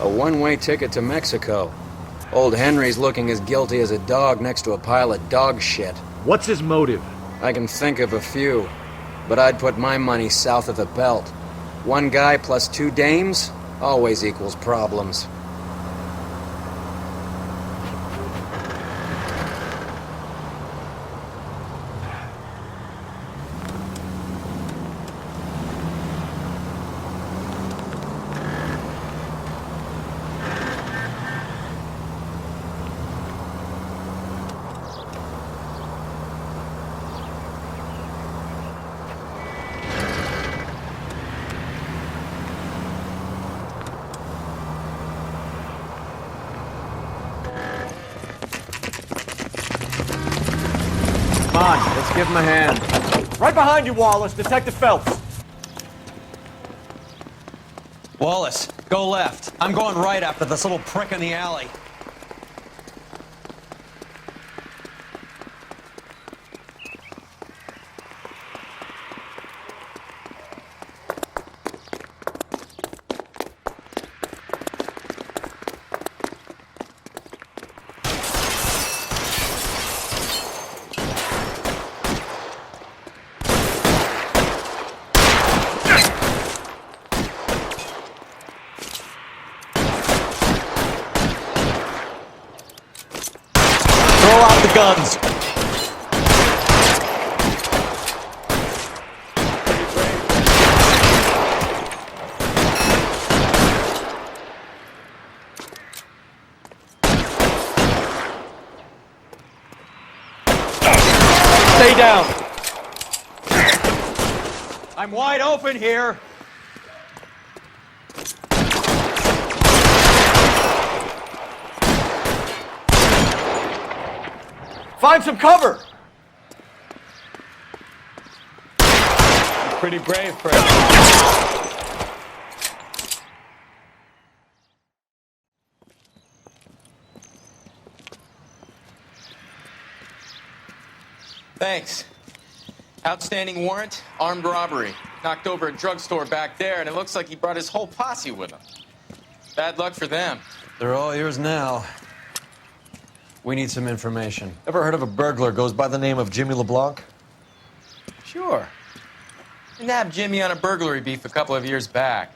A one-way ticket to Mexico. Old Henry's looking as guilty as a dog next to a pile of dog shit. What's his motive? I can think of a few, but I'd put my money south of the belt. One guy plus two dames always equals problems. Come on, let's give him a hand. Right behind you, Wallace. Detective Phelps. Wallace, go left. I'm going right after this little prick in the alley. Throw out the guns. Stay down. I'm wide open here. Find some cover! Pretty brave, Fred. Thanks. Outstanding warrant, armed robbery. Knocked over a drugstore back there, and it looks like he brought his whole posse with him. Bad luck for them. They're all yours now. We need some information. Ever heard of a burglar goes by the name of Jimmy LeBlanc? Sure. We nabbed Jimmy on a burglary beef a couple of years back.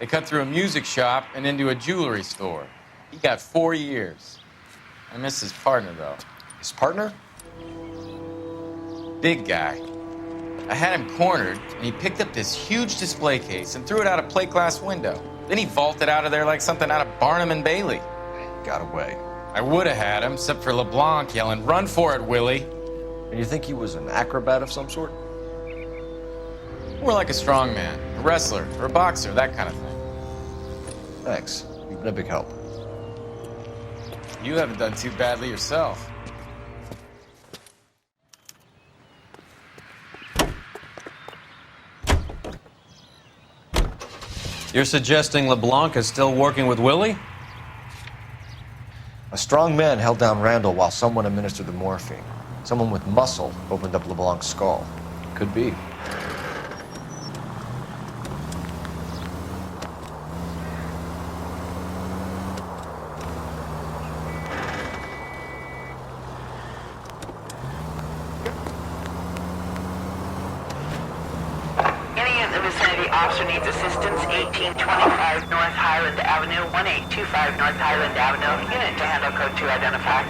They cut through a music shop and into a jewelry store. He got 4 years. I miss his partner, though. His partner? Big guy. I had him cornered, and he picked up this huge display case and threw it out a plate glass window. Then he vaulted out of there like something out of Barnum and Bailey. Got away. I would have had him, except for LeBlanc yelling, "Run for it, Willie!" And you think he was an acrobat of some sort? More like a strongman, a wrestler, or a boxer, that kind of thing. Thanks. You've been a big help. You haven't done too badly yourself. You're suggesting LeBlanc is still working with Willie? A strong man held down Randall while someone administered the morphine. Someone with muscle opened up LeBlanc's skull. Could be. Officer needs assistance, 1825 North Highland Avenue, 1825 North Highland Avenue. Unit to handle code 2 identify.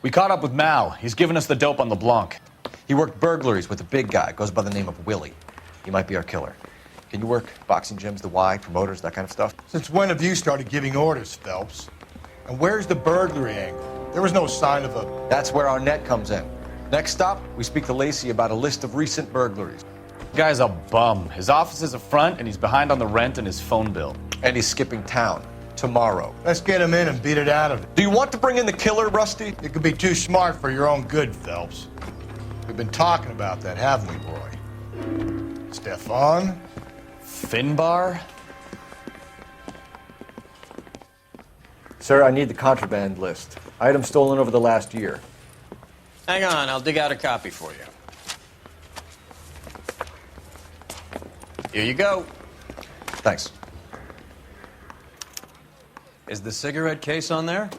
We caught up with Mao. He's given us the dope on LeBlanc. He worked burglaries with a big guy, goes by the name of Willie. He might be our killer. Can you work boxing gyms, the Y, promoters, that kind of stuff? Since when have you started giving orders, Phelps? And where's the burglary angle? There was no sign of a... That's where our net comes in. Next stop, we speak to Lacey about a list of recent burglaries. The guy's a bum. His office is a front, and he's behind on the rent and his phone bill. And he's skipping town. Tomorrow. Let's get him in and beat it out of it. Do you want to bring in the killer, Rusty? You could be too smart for your own good, Phelps. We've been talking about that, haven't we, boy? Stefan? Finbar? Sir, I need the contraband list. Items stolen over the last year. Hang on, I'll dig out a copy for you. Here you go. Thanks. Is the cigarette case on there?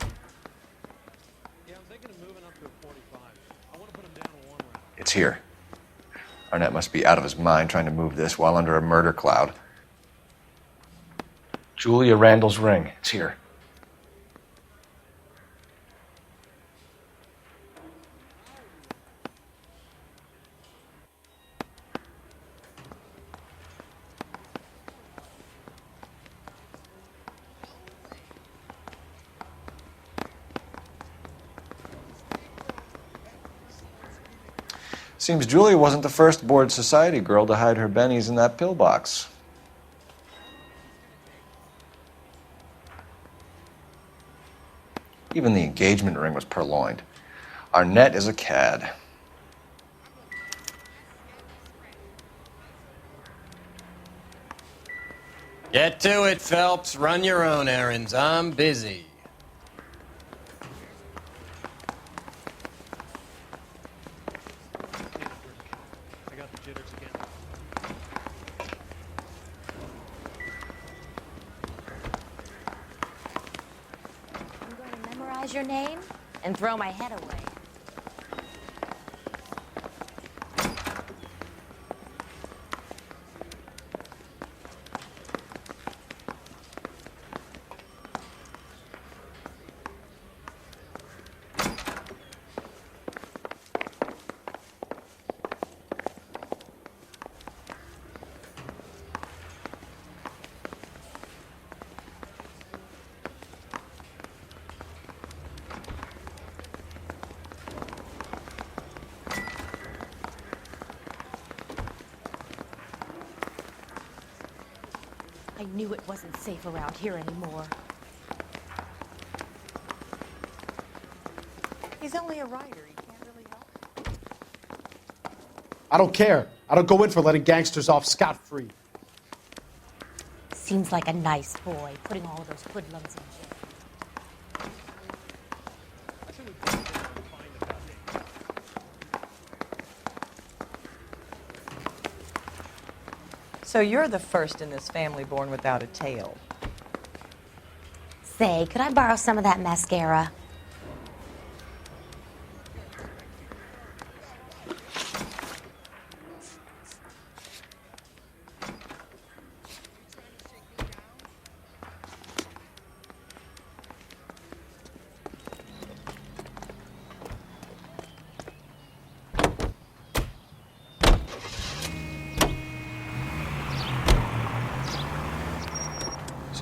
It's here. Arnett must be out of his mind trying to move this while under a murder cloud. Julia Randall's ring. It's here. Seems Julia wasn't the first bored society girl to hide her bennies in that pillbox. Even the engagement ring was purloined. Arnett is a cad. Get to it, Phelps. Run your own errands. I'm busy. Your name and throw my head away. I knew it wasn't safe around here anymore. He's only a writer. He can't really help. I don't care. I don't go in for letting gangsters off scot-free. Seems like a nice boy, putting all of those hoodlums in jail. So you're the first in this family born without a tail. Say, could I borrow some of that mascara?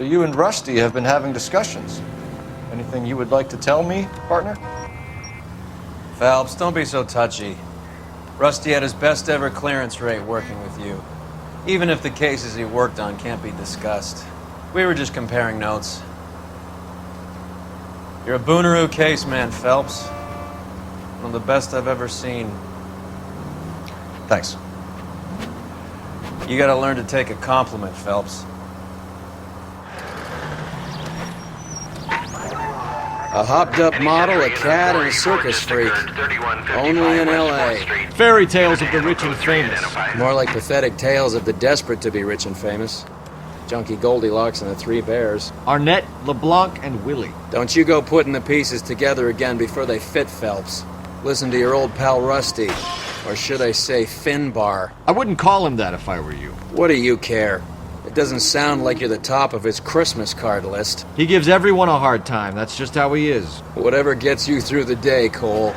So you and Rusty have been having discussions. Anything you would like to tell me, partner? Phelps, don't be so touchy. Rusty had his best ever clearance rate working with you. Even if the cases he worked on can't be discussed. We were just comparing notes. You're a Booneroo case man, Phelps. One of the best I've ever seen. Thanks. You gotta learn to take a compliment, Phelps. A hopped-up model, a cad, and a circus freak. Only in L.A. Fairy tales of the rich and famous. More like pathetic tales of the desperate to be rich and famous. Junkie Goldilocks and the Three Bears. Arnett, LeBlanc, and Willie. Don't you go putting the pieces together again before they fit, Phelps. Listen to your old pal Rusty. Or should I say Finbar. I wouldn't call him that if I were you. What do you care? It doesn't sound like you're the top of his Christmas card list. He gives everyone a hard time. That's just how he is. Whatever gets you through the day, Cole.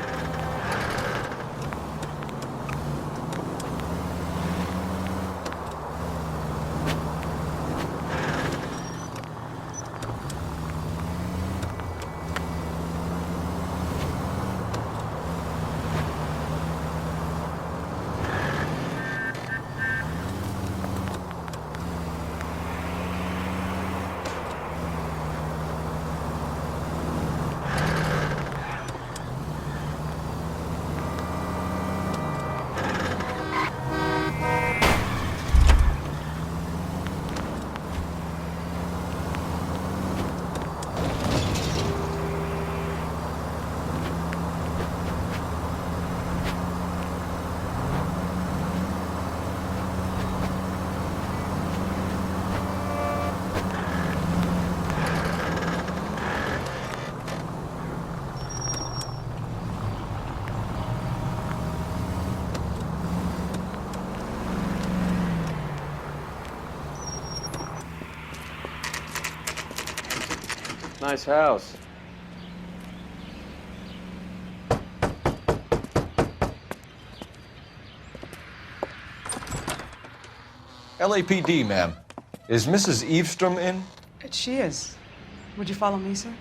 Nice house. LAPD, ma'am. Is Mrs. Eavestrom in? She is. Would you follow me, sir?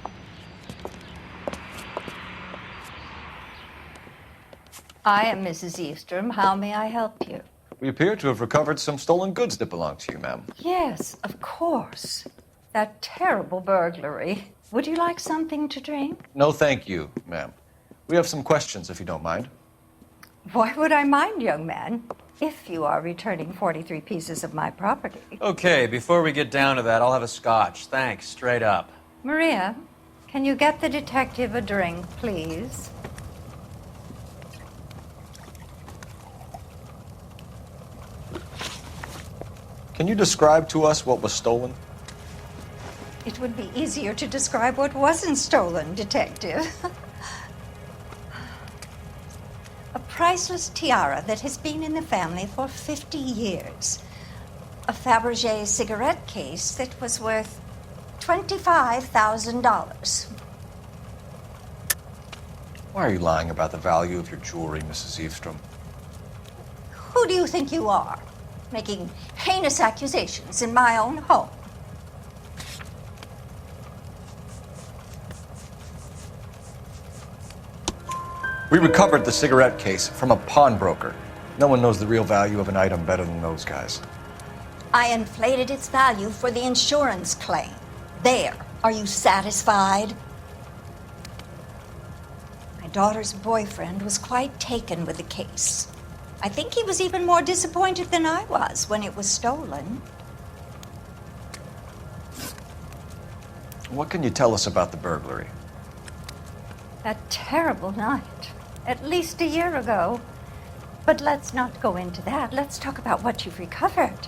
I am Mrs. Eastrom. How may I help you? We appear to have recovered some stolen goods that belong to you, ma'am. Yes, of course. That terrible burglary. Would you like something to drink? No, thank you, ma'am. We have some questions, if you don't mind. Why would I mind, young man, if you are returning 43 pieces of my property? Okay, before we get down to that, I'll have a scotch. Thanks, straight up. Maria, can you get the detective a drink, please? Can you describe to us what was stolen? It would be easier to describe what wasn't stolen, Detective. A priceless tiara that has been in the family for 50 years. A Fabergé cigarette case that was worth $25,000. Why are you lying about the value of your jewelry, Mrs. Eavestrom? Who do you think you are, making heinous accusations in my own home? We recovered the cigarette case from a pawnbroker. No one knows the real value of an item better than those guys. I inflated its value for the insurance claim. There. Are you satisfied? My daughter's boyfriend was quite taken with the case. I think he was even more disappointed than I was when it was stolen. What can you tell us about the burglary? That terrible night. At least a year ago. But let's not go into that. Let's talk about what you've recovered.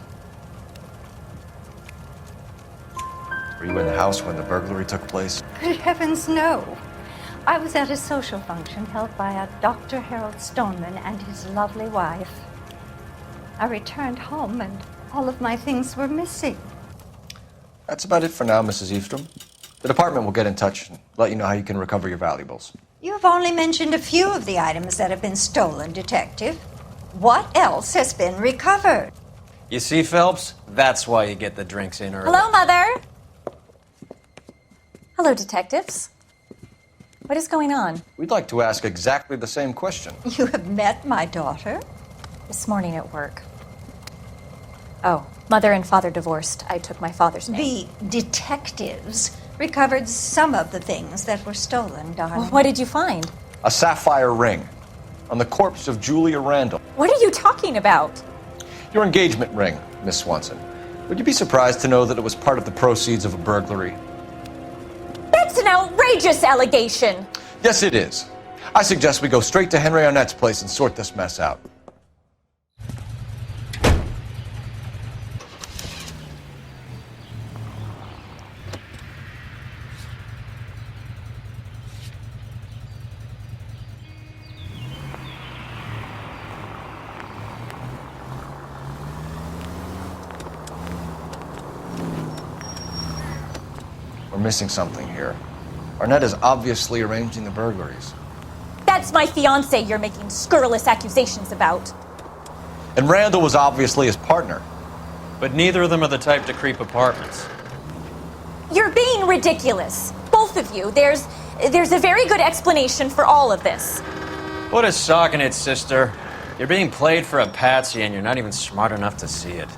Were you in the house when the burglary took place? Good heavens, no. I was at a social function held by a Dr. Harold Stoneman and his lovely wife. I returned home and all of my things were missing. That's about it for now, Mrs. Eavestrom. The department will get in touch and let you know how you can recover your valuables. You have only mentioned a few of the items that have been stolen, Detective. What else has been recovered? You see, Phelps? That's why you get the drinks in early. Hello, Mother. Hello, detectives. What is going on? We'd like to ask exactly the same question. You have met my daughter? This morning at work. Oh, Mother and Father divorced. I took my father's name. The detectives recovered some of the things that were stolen, darling. Well, what did you find? A sapphire ring on the corpse of Julia Randall. What are you talking about? Your engagement ring, Miss Swanson. Would you be surprised to know that it was part of the proceeds of a burglary? That's an outrageous allegation! Yes, it is. I suggest we go straight to Henry Arnett's place and sort this mess out. We're missing something here. Arnett is obviously arranging the burglaries. That's my fiance you're making scurrilous accusations about. And Randall was obviously his partner. But neither of them are the type to creep apartments. You're being ridiculous. Both of you. There's a very good explanation for all of this. What is socking it, sister? You're being played for a patsy and you're not even smart enough to see it.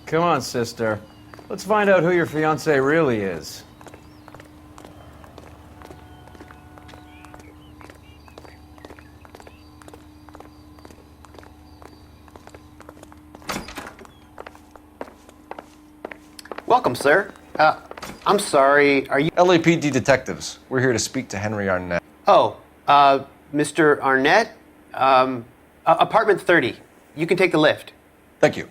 Come on, sister. Let's find out who your fiance really is. Welcome, sir. I'm sorry, are you... LAPD detectives. We're here to speak to Henry Arnett. Oh, Mr. Arnett? Apartment 30. You can take the lift. Thank you.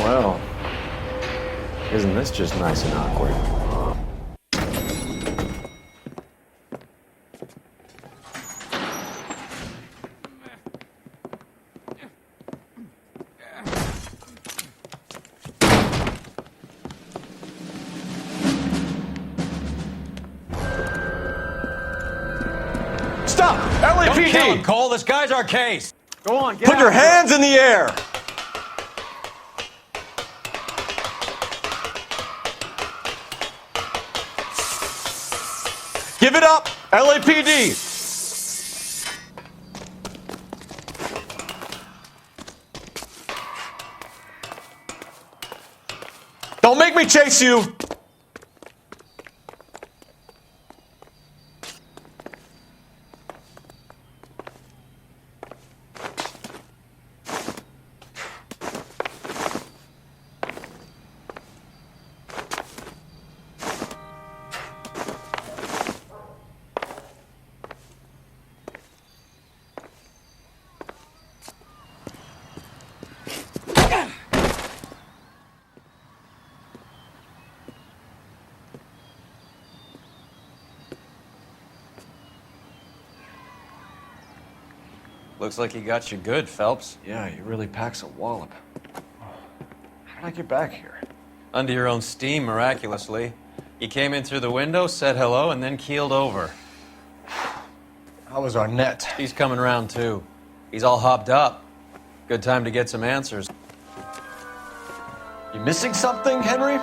Well, isn't this just nice and awkward? Stop! Don't kill him, LAPD! Cole. This guy's our case. Go on, get Put out your of here. hands in the air! Give it up! LAPD! Don't make me chase you! Looks like he got you good, Phelps. Yeah, he really packs a wallop. How'd I get back here? Under your own steam, miraculously. You came in through the window, said hello, and then keeled over. How was Arnett? He's coming round, too. He's all hopped up. Good time to get some answers. You missing something, Henry?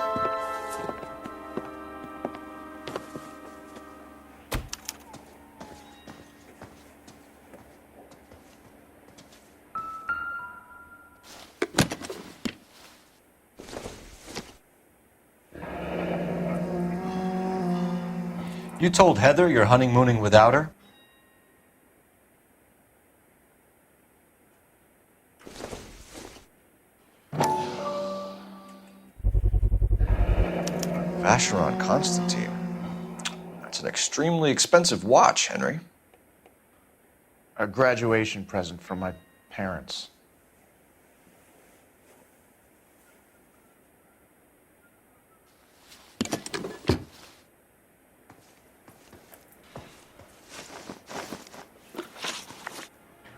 You told Heather you're honeymooning without her? Vacheron Constantine. That's an extremely expensive watch, Henry. A graduation present from my parents.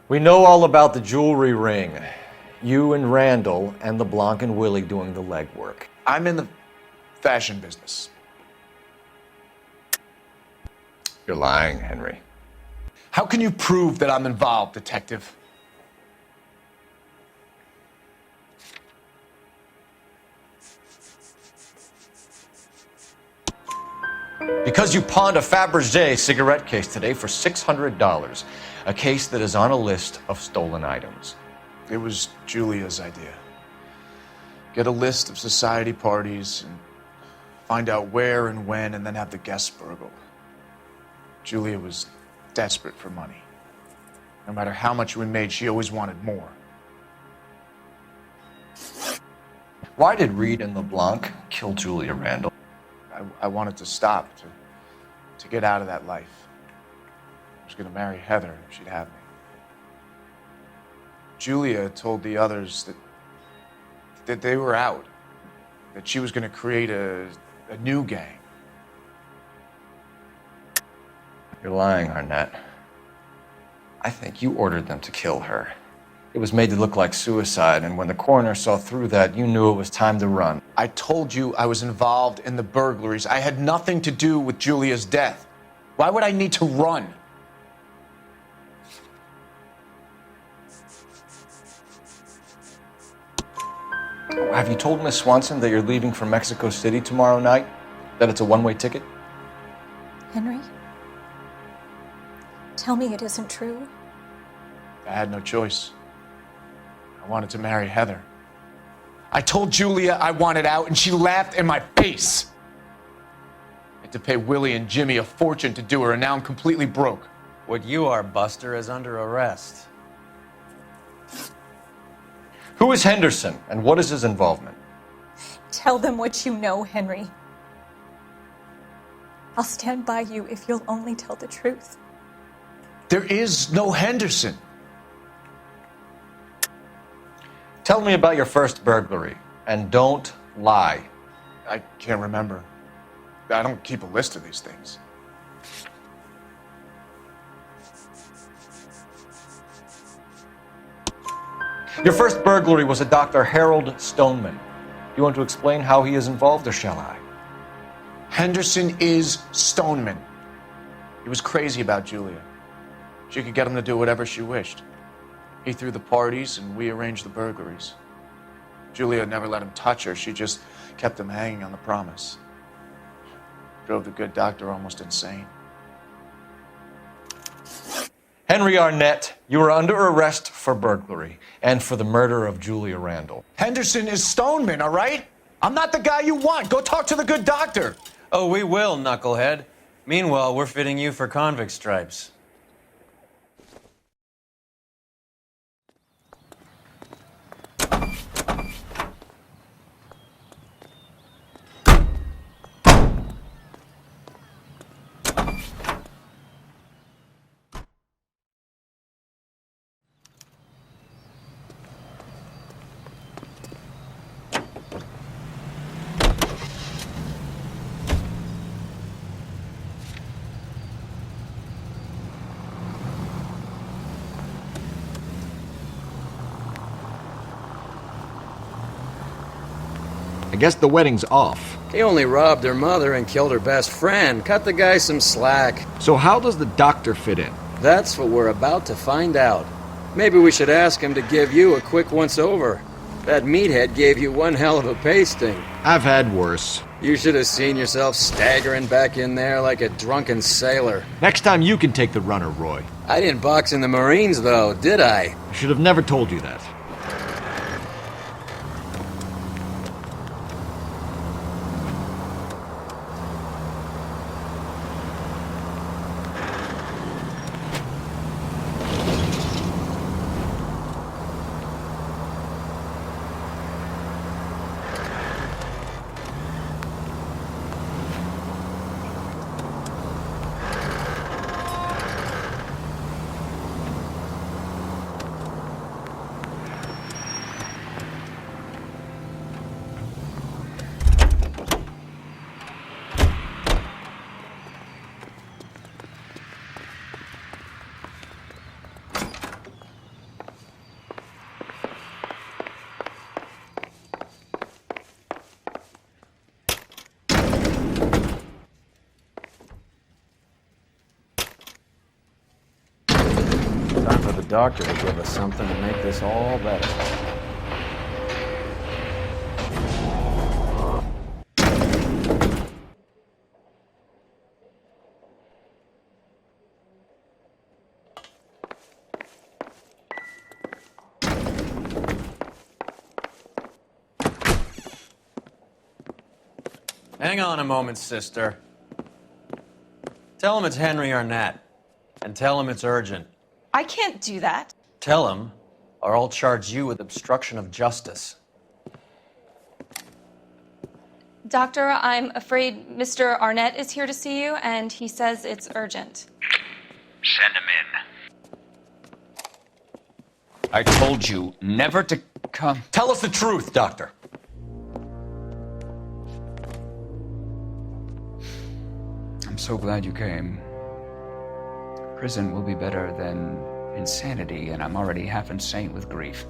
We know all about the jewelry ring. You and Randall and LeBlanc and Willie doing the legwork. I'm in the fashion business. You're lying, Henry. How can you prove that I'm involved, detective? Because you pawned a Fabergé cigarette case today for $600. A case that is on a list of stolen items. It was Julia's idea. Get a list of society parties and find out where and when and then have the guests burgled. Julia was desperate for money. No matter how much we made, she always wanted more. Why did Reed and LeBlanc kill Julia Randall? I wanted to stop, to get out of that life. I was going to marry Heather if she'd have me. Julia told the others that they were out, that she was going to create a new gang. You're lying, Arnett. I think you ordered them to kill her. It was made to look like suicide, and when the coroner saw through that, you knew it was time to run. I told you I was involved in the burglaries. I had nothing to do with Julia's death. Why would I need to run? Have you told Miss Swanson that you're leaving for Mexico City tomorrow night? That it's a one-way ticket? Henry? Tell me it isn't true. I had no choice. I wanted to marry Heather. I told Julia I wanted out, and she laughed in my face. I had to pay Willie and Jimmy a fortune to do her, and now I'm completely broke. What you are, Buster, is under arrest. Who is Henderson, and what is his involvement? Tell them what you know, Henry. I'll stand by you if you'll only tell the truth. There is no Henderson. Tell me about your first burglary, and don't lie. I can't remember. I don't keep a list of these things. Your first burglary was a Dr. Harold Stoneman. Do you want to explain how he is involved, or shall I? Henderson is Stoneman. He was crazy about Julia. She could get him to do whatever she wished. He threw the parties, and we arranged the burglaries. Julia never let him touch her. She just kept him hanging on the promise. Drove the good doctor almost insane. Henry Arnett, you are under arrest for burglary and for the murder of Julia Randall. Henderson is Stoneman, all right? I'm not the guy you want. Go talk to the good doctor. Oh, we will, knucklehead. Meanwhile, we're fitting you for convict stripes. I guess the wedding's off. He only robbed her mother and killed her best friend. Cut the guy some slack. So how does the doctor fit in? That's what we're about to find out. Maybe we should ask him to give you a quick once-over. That meathead gave you one hell of a pasting. I've had worse. You should have seen yourself staggering back in there like a drunken sailor. Next time you can take the runner, Roy. I didn't box in the Marines, though, did I? I should have never told you that. Time for the doctor to give us something to make this all better. Hang on a moment, sister. Tell him it's Henry Arnett, and tell him it's urgent. I can't do that. Tell him, or I'll charge you with obstruction of justice. Doctor, I'm afraid Mr. Arnett is here to see you, and he says it's urgent. Send him in. I told you never to come. Tell us the truth, Doctor. I'm so glad you came. Prison will be better than insanity, and I'm already half insane with grief.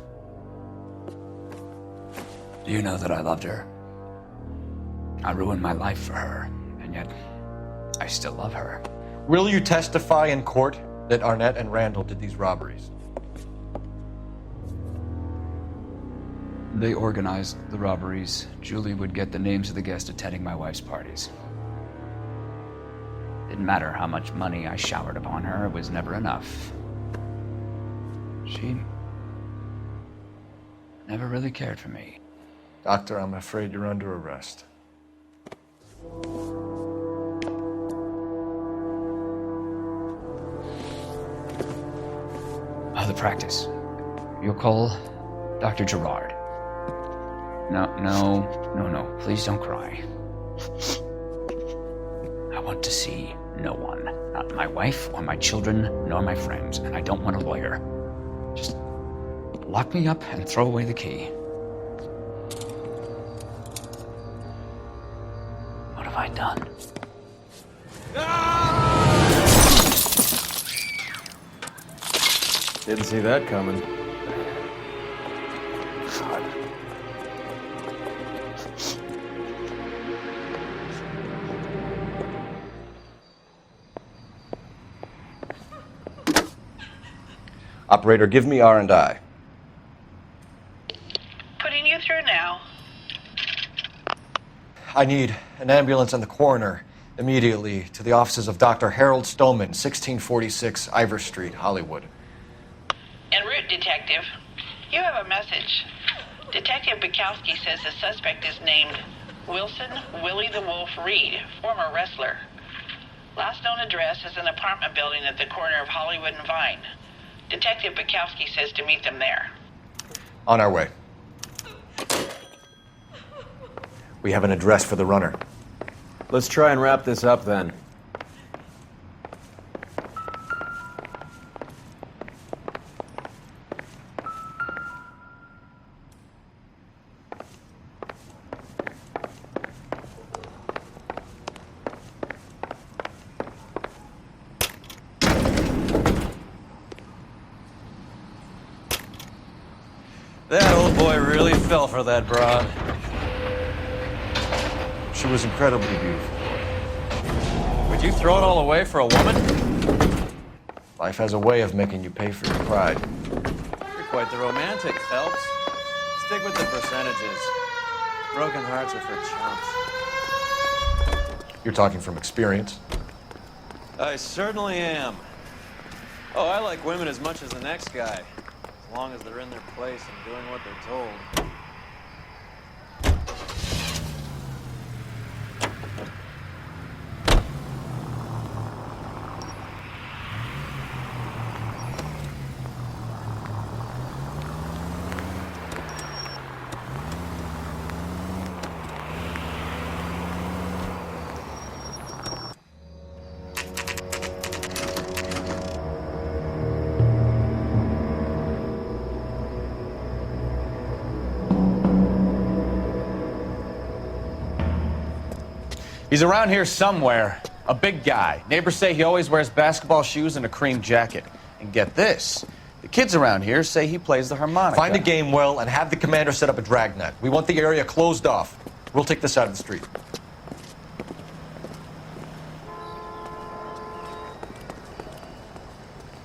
Do you know that I loved her? I ruined my life for her, and yet I still love her. Will you testify in court that Arnett and Randall did these robberies? They organized the robberies. Julie would get the names of the guests attending my wife's parties. Didn't matter how much money I showered upon her, it was never enough. She never really cared for me. Doctor, I'm afraid you're under arrest. The practice. You'll call Dr. Gerard. No. Please don't cry. I want to see no one. Not my wife or my children, nor my friends. And I don't want a lawyer. Just lock me up and throw away the key. What have I done? Didn't see that coming. Operator, give me R&I. Putting you through now. I need an ambulance and the coroner immediately to the offices of Dr. Harold Stoneman, 1646 Ivor Street, Hollywood. En route, Detective. You have a message. Detective Bukowski says the suspect is named Wilson Willie the Wolf Reed, former wrestler. Last known address is an apartment building at the corner of Hollywood and Vine. Detective Bukowski says to meet them there. On our way. We have an address for the runner. Let's try and wrap this up then. That old boy really fell for that broad. She was incredibly beautiful. Would you throw it all away for a woman? Life has a way of making you pay for your pride. You're quite the romantic, Phelps. Stick with the percentages. Broken hearts are for chumps. You're talking from experience. I certainly am. Oh, I like women as much as the next guy. As long as they're in their place and doing what they're told. He's around here somewhere. A big guy. Neighbors say he always wears basketball shoes and a cream jacket. And get this, the kids around here say he plays the harmonica. Find a game well and have the commander set up a dragnet. We want the area closed off. We'll take this side of the street.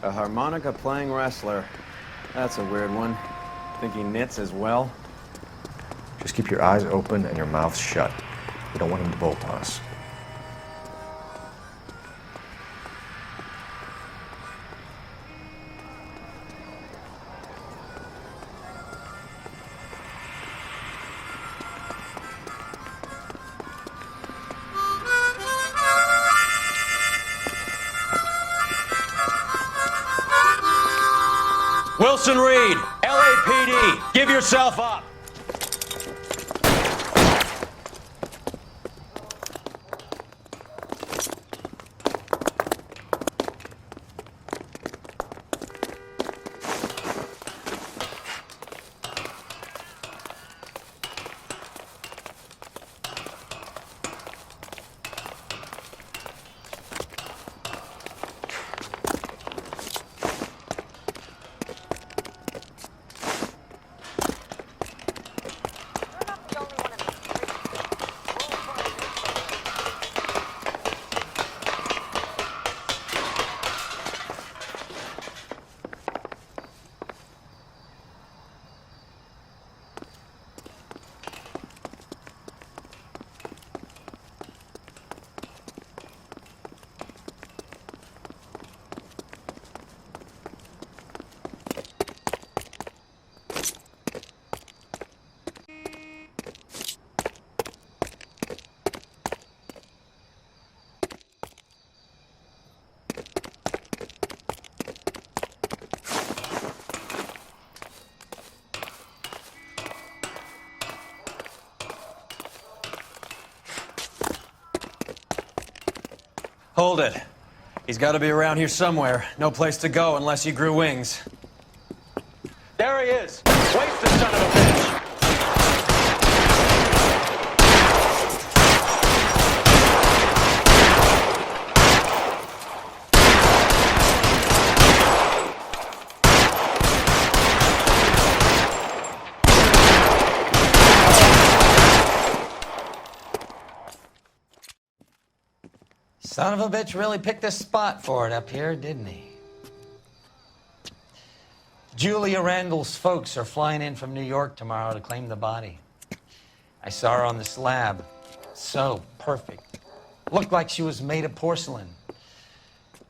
A harmonica playing wrestler. That's a weird one. Think he knits as well? Just keep your eyes open and your mouth shut. We don't want him to bolt on us. Wilson Reed, LAPD, give yourself up. Hold it. He's got to be around here somewhere. No place to go unless he grew wings. There he is! Waste the son of a bitch! Son of a bitch really picked a spot for it up here, didn't he? Julia Randall's folks are flying in from New York tomorrow to claim the body. I saw her on the slab. So perfect. Looked like she was made of porcelain.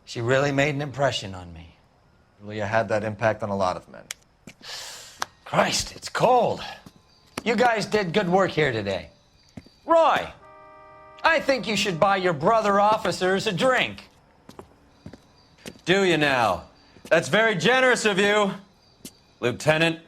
She really made an impression on me. Julia had that impact on a lot of men. Christ, it's cold. You guys did good work here today. Roy, I think you should buy your brother officers a drink. Do you now? That's very generous of you, Lieutenant.